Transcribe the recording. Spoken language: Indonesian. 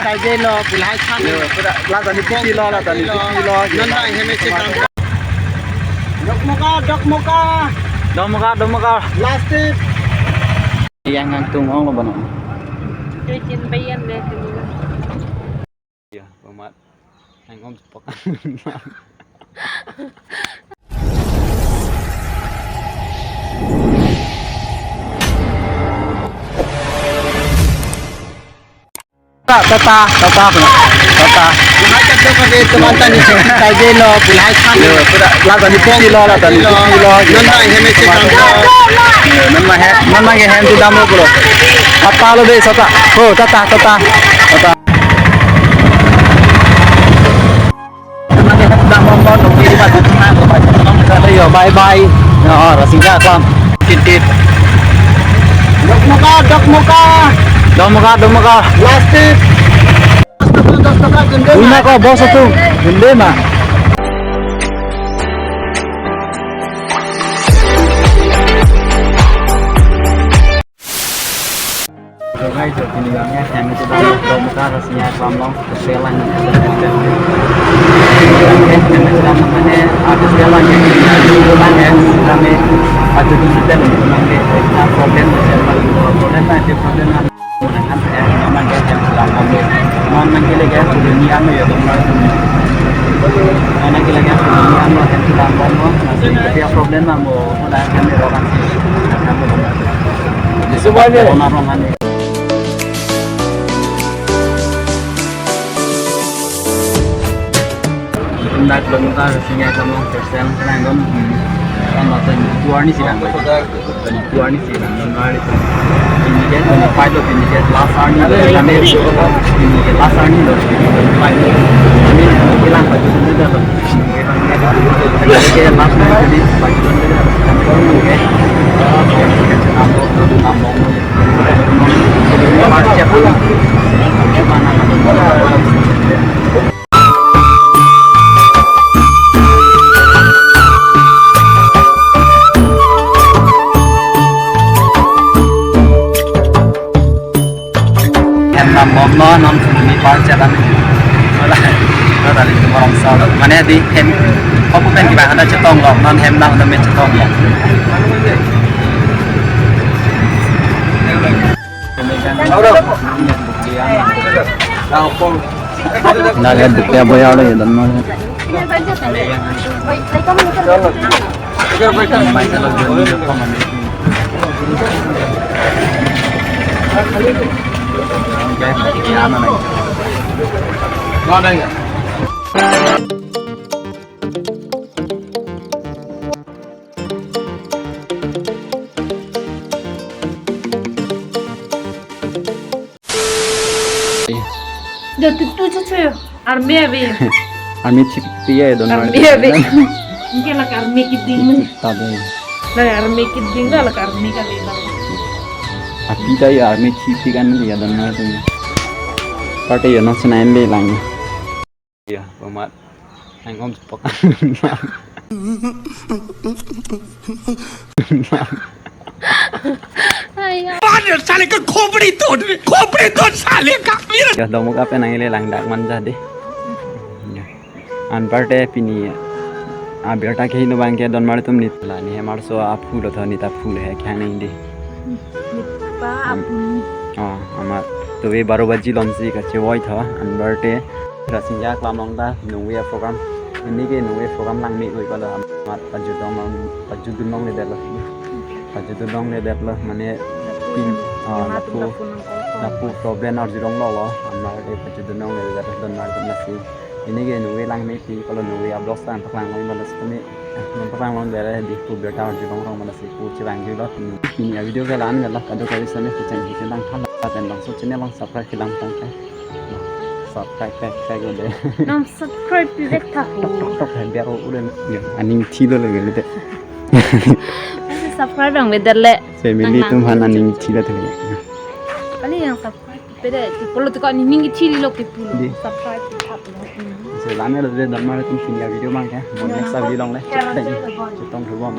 Tại đây lo bị hai tháng rồi, là tadi putih lo, là tadi putih lo. Nanti hanya cekam. Dok muka. Plastik. Yang ngantung orang lo bano. Cuciin bayan deh dulu. Iya, pemat. Yang om cepak. Tata. Yang ada pakai teman-teman di tại đây lo bị hai tháng rồi, là tadi putih lo. Nanti hanya cekam. Nama yang hentu damu bro. Apa lo deh tata. Oh tata. Bye. Rasingnya kan. Titit. Dok muka. Plastik. Punya kok bos itu. Gede mah. Guys, pinggangnya yang itu dong muka rasanya lambang keselan namanya ada selan yang bulan ya kami ada di hotel namanya problem namanya yang lambang mana kita ya dunia ya mana kita ya dunia yang lambang masih setiap problem mau udah kami orang semuanya orang Nak bangka rasanya kamu persen nanggon kan nonton keluar nih sih nanggon keluar nih sih nanggon hari itu ini dia fight of ini dia last army kami ini dia last army loh fight kami bilang baju itu dah loh jadi dia last army jadi baju itu dah kami mungkin nambong jadi macam apa mana nambong lo non sembunyi pacaran nó là những orang sao mà nè đi hem không có tên gì bạn đã chết tông rồi non hem nào nó mới chết tông rồi nah lihat bukti apa ya oleh dan mau Ngon đây nhỉ? Giờ tụi tôi chơi army về. army chipti ya don Army về. Mungkin lah army kidding. tabe Nah army kidding lah army kali lah. api dai army chipti kan dia don ma tu party ya non senain le lang ya pemat anh om cepak साले का खोपड़ी तोड़ साले का ya dong muka apa nang le lang dak man jadi ya an parte pini बेटा के ही नो बांगे don mar tum nit la ni hamar so आप फूल था नीता फूल है क्या नहीं दे हमार तो वे 12 बजे लंची का चेवई था an parte rasanya kelamong ta nunggu program ini ke nunggu program lang mi oi kalau amat paju dunong le develop mane pin lapu problem ar jirong lo amar de paju dunong le develop don mar nasi ini ke nunggu lang mi pi kalau nunggu ablos tan paklang lo malas kami paklang lo dere di ku beta ar jirong rong malas ku cibang ju lo ini video ke lan ngal kado kali sane keceng lang thal dan langsung channel lang subscribe lang tang subscribe kayak gitu deh. Nam subscribe direct tahu. Tok biar udah aning cilo lagi gitu. Masih subscribe dong beda le. Family tuh han aning cilo tuh. Kali yang subscribe beda. Kalau tuh kau ning cilo kipu. Subscribe tap. Selama ada dan mana tuh video mang ya. Mau next video long lah. Cetong thử bom